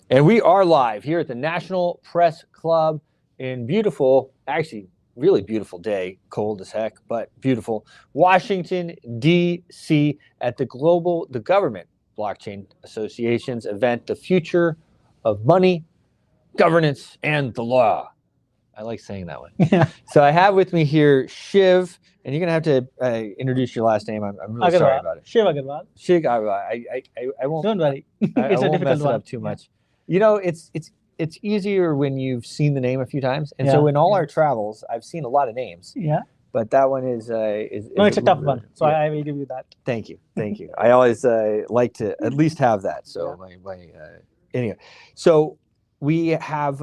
And we are live here at the National Press Club in beautiful, actually, really beautiful day, cold as heck, but beautiful, Washington, D.C. at the Government Blockchain Association's event, The Future of Money, Governance, and the Law. I like saying that one. Yeah. So I have with me here Shiv, and you're going to have to introduce your last name. I'm really Aggarwal. sorry about it. Shiv Aggarwal. Shiv Aggarwal. I won't. Don't worry. I It's a won't difficult mess it one. up too much. You know, it's easier when you've seen the name a few times, and Yeah, so in all yeah. our travels, I've seen a lot of names, Yeah. but that one is No, it's a tough one. So yeah. I will give you that. Thank you. I always like to at least have that. So anyway, so we have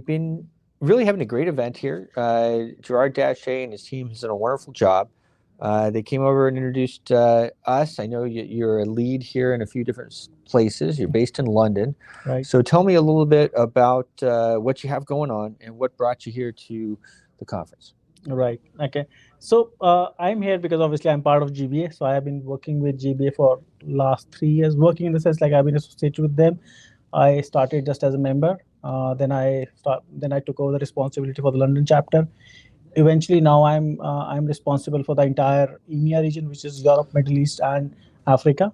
been really having a great event here. Gerard Daché and his team has done a wonderful job. They came over and introduced us. I know you're a lead here in a few different places. You're based in London. Right. So tell me a little bit about what you have going on and what brought you here to the conference. Right. Okay. So I'm here because obviously I'm part of GBA. So I have been working with GBA for last 3 years. Working in the sense like I've been associated with them. I started just as a member. Then I took over the responsibility for the London chapter. Eventually, now I'm responsible for the entire EMEA region, which is Europe, Middle East, and Africa.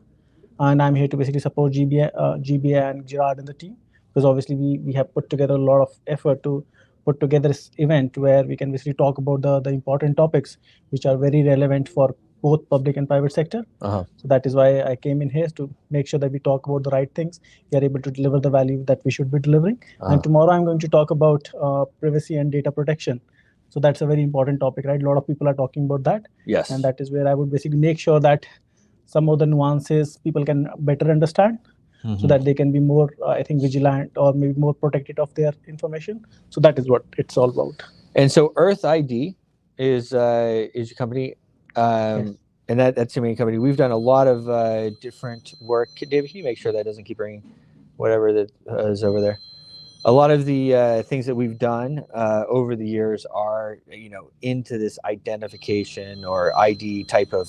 And I'm here to basically support GBA and Gerard and the team, because obviously we have put together a lot of effort to put together this event where we can basically talk about the important topics which are very relevant for both public and private sector. Uh-huh. So that is why I came in here, to make sure that we talk about the right things. We are able to deliver the value that we should be delivering. And tomorrow I'm going to talk about privacy and data protection. So that's a very important topic, right? A lot of people are talking about that. Yes. And that is where I would basically make sure that some of the nuances people can better understand, so that they can be more, I think, vigilant or maybe more protected of their information. So that is what it's all about. And so Earth ID is your company, Yes. and that's your main company. We've done a lot of different work. David, can you make sure that doesn't keep ringing? Whatever that is over there. A lot of the things that we've done over the years are, into this identification or ID type of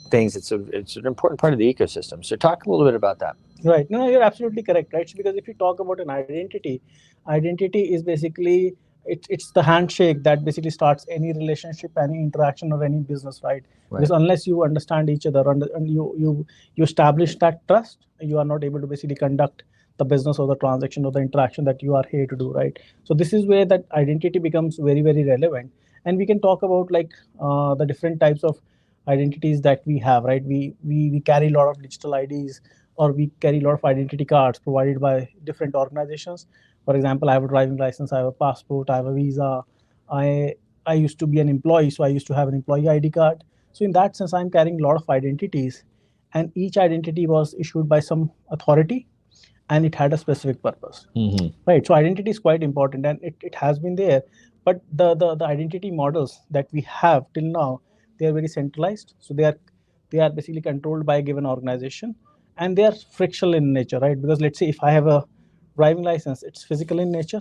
things. It's an important part of the ecosystem. So talk a little bit about that. Right. No, you're absolutely correct, right? Because if you talk about an identity is basically it's the handshake that basically starts any relationship, any interaction, or any business, right? Because unless you understand each other and you establish that trust, you are not able to basically conduct the business or the transaction or the interaction that you are here to do, right? So this is where that identity becomes very, very relevant. And we can talk about like the different types of identities that we have, right? We carry a lot of digital IDs, or we carry a lot of identity cards provided by different organizations. For example, I have a driving license, I have a passport, I have a visa. I used to be an employee, so I used to have an employee ID card. So in that sense, I'm carrying a lot of identities, and each identity was issued by some authority, and it had a specific purpose. Right. So identity is quite important, and it has been there. But the identity models that we have till now, they are very centralized. So they are basically controlled by a given organization, and they are frictional in nature, right? Because let's say if I have a driving license, it's physical in nature.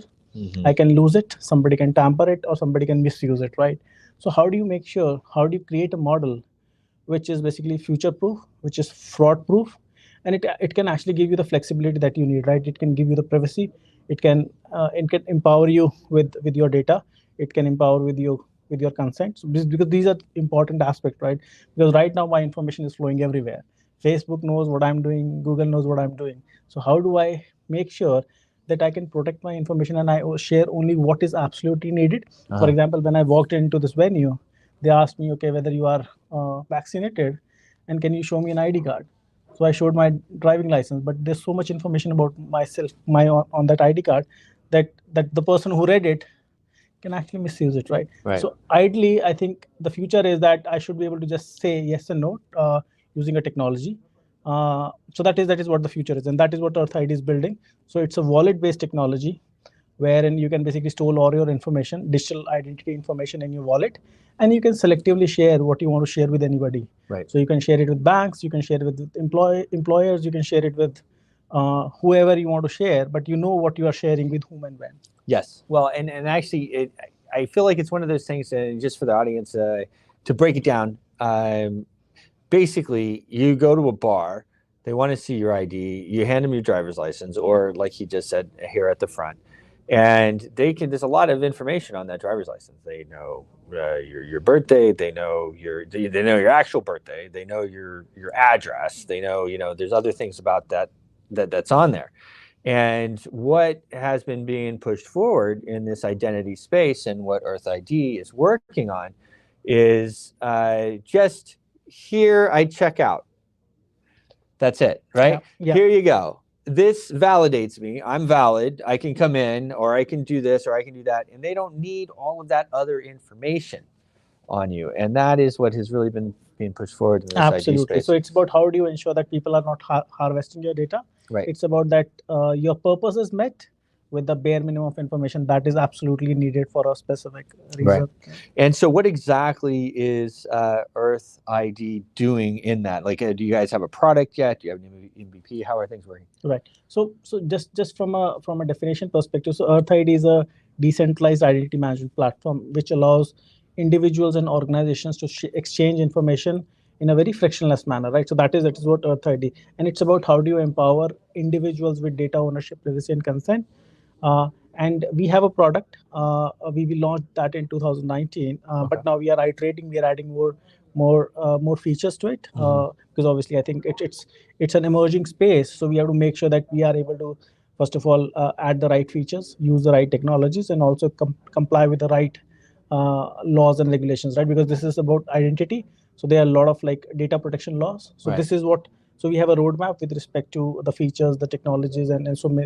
I can lose it, somebody can tamper it, or somebody can misuse it, right? So how do you create a model which is basically future proof, which is fraud proof, and it can actually give you the flexibility that you need, right? It can give you the privacy, it can empower you with your data, it can empower with your consent. So because these are important aspects, right? Because right now my information is flowing everywhere. Facebook knows what I'm doing, Google knows what I'm doing. So how do I make sure that I can protect my information and I share only what is absolutely needed? For example, when I walked into this venue, they asked me, okay, whether you are vaccinated, and can you show me an ID card? So I showed my driving license, but there's so much information about myself, on that ID card, that the person who read it can actually misuse it, right? So ideally, I think the future is that I should be able to just say yes and no using a technology. So that is what the future is, and that is what Earth ID is building. So it's a wallet-based technology, wherein you can basically store all your information, digital identity information in your wallet, and you can selectively share what you want to share with anybody. Right. So you can share it with banks, you can share it with employers, you can share it with whoever you want to share, but you know what you are sharing with whom and when. Yes. Well, and actually, I feel like it's one of those things, just for the audience, to break it down, basically, you go to a bar, They want to see your ID. You hand them your driver's license, or like he just said here at the front, and they can. There's a lot of information on that driver's license. They know your birthday. They know they know your actual birthday. They know your address. They know there's other things about that's on there. And what has been being pushed forward in this identity space, and what Earth ID is working on, is just here I check out. That's it, right? Yeah. Here you go. This validates me. I'm valid. I can come in, or I can do this, or I can do that. And they don't need all of that other information on you. And that is what has really been being pushed forward in this Absolutely. ID space. So it's about how do you ensure that people are not harvesting your data. Right. It's about that your purpose is met with the bare minimum of information that is absolutely needed for a specific reason. Right. And so what exactly is Earth ID doing in that? Like, do you guys have a product yet? Do you have an MVP? How are things working? Right. So just from a definition perspective, so Earth ID is a decentralized identity management platform which allows individuals and organizations to exchange information in a very frictionless manner, right? So that is what Earth ID, and it's about how do you empower individuals with data ownership, privacy, and consent. And we have a product. We launched that in 2019, but now we are iterating. We are adding more features to it because obviously I think it's an emerging space. So we have to make sure that we are able to first of all add the right features, use the right technologies, and also comply with the right laws and regulations, right? Because this is about identity. So there are a lot of like data protection laws. So this is what. So we have a roadmap with respect to the features, the technologies, and so on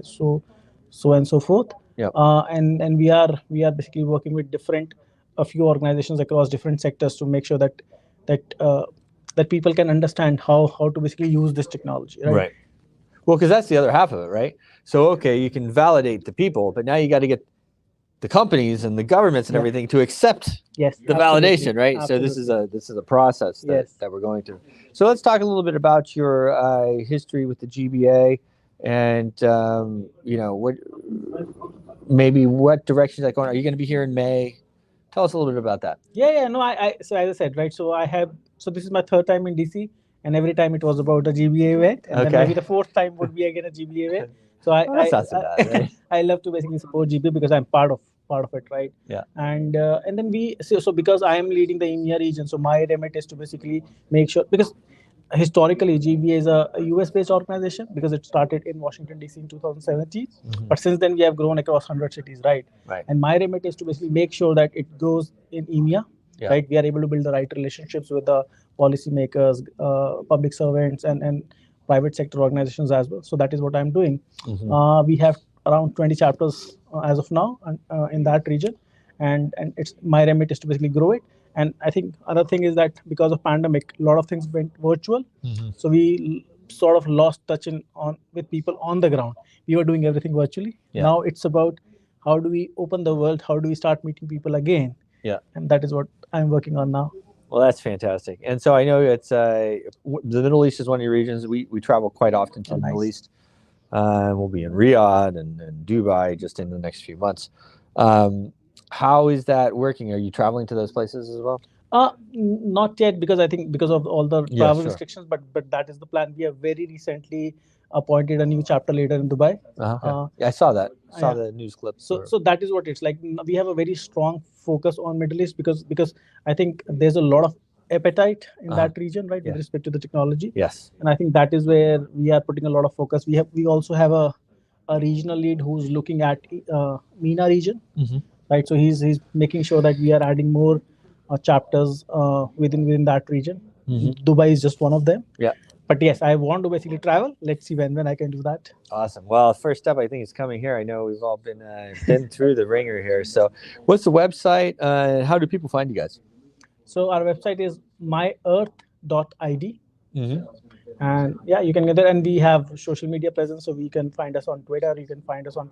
and so forth. Yep. And we are basically working with a few organizations across different sectors to make sure that people can understand how to basically use this technology. Right. Well, because that's the other half of it, right? So okay, you can validate the people, but now you got to get the companies and the governments and everything to accept the validation, right? Absolutely. So this is a process that we're going through. So let's talk a little bit about your history with the GBA. And what direction is that going? Are you going to be here in May? Tell us a little bit about that. Yeah. No, so as I said, right. So this is my third time in DC, and every time it was about a GBA event, and then maybe the fourth time would be again a GBA event. So that's not so bad, right? I love to basically support GBA because I'm part of it, right? Yeah. And then so because I am leading the EMEA region, so my remit is to basically make sure, because historically GBA is a US based organization because it started in Washington DC in 2017, but since then we have grown across 100 cities, right? And my remit is to basically make sure that it grows in EMEA, right? We are able to build the right relationships with the policymakers, public servants, and private sector organizations as well. So that is what I'm doing. We have around 20 chapters as of now in that region, and it's my remit is to basically grow it. And I think other thing is that because of pandemic, a lot of things went virtual. So we sort of lost touch with people on the ground. We were doing everything virtually. Now it's about how do we open the world? How do we start meeting people again? Yeah. And that is what I'm working on now. Well, that's fantastic. And so I know it's the Middle East is one of your regions. We travel quite often to the Middle East. We'll be in Riyadh and Dubai just in the next few months. How is that working? Are you traveling to those places as well? Not yet, because I think because of all the travel restrictions, but that is the plan. We have very recently appointed a new chapter leader in Dubai. I saw that. Saw the news clips. So that is what it's like. We have a very strong focus on Middle East because I think there's a lot of appetite in that region, right, with respect to the technology. Yes. And I think that is where we are putting a lot of focus. We also have a regional lead who's looking at MENA region. Right, so he's making sure that we are adding more chapters within that region. Dubai is just one of them. Yeah. But yes, I want to basically travel. Let's see when I can do that. Awesome. Well, first step I think is coming here. I know we've all been through the ringer here. So, what's the website? How do people find you guys? So our website is myearth.id. And yeah, you can get there. And we have social media presence, so you can find us on Twitter. You can find us on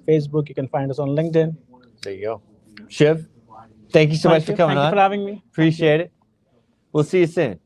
Facebook. You can find us on LinkedIn. There you go. Shiv, thank you so much for coming on. Thank you for having me. Appreciate it. We'll see you soon.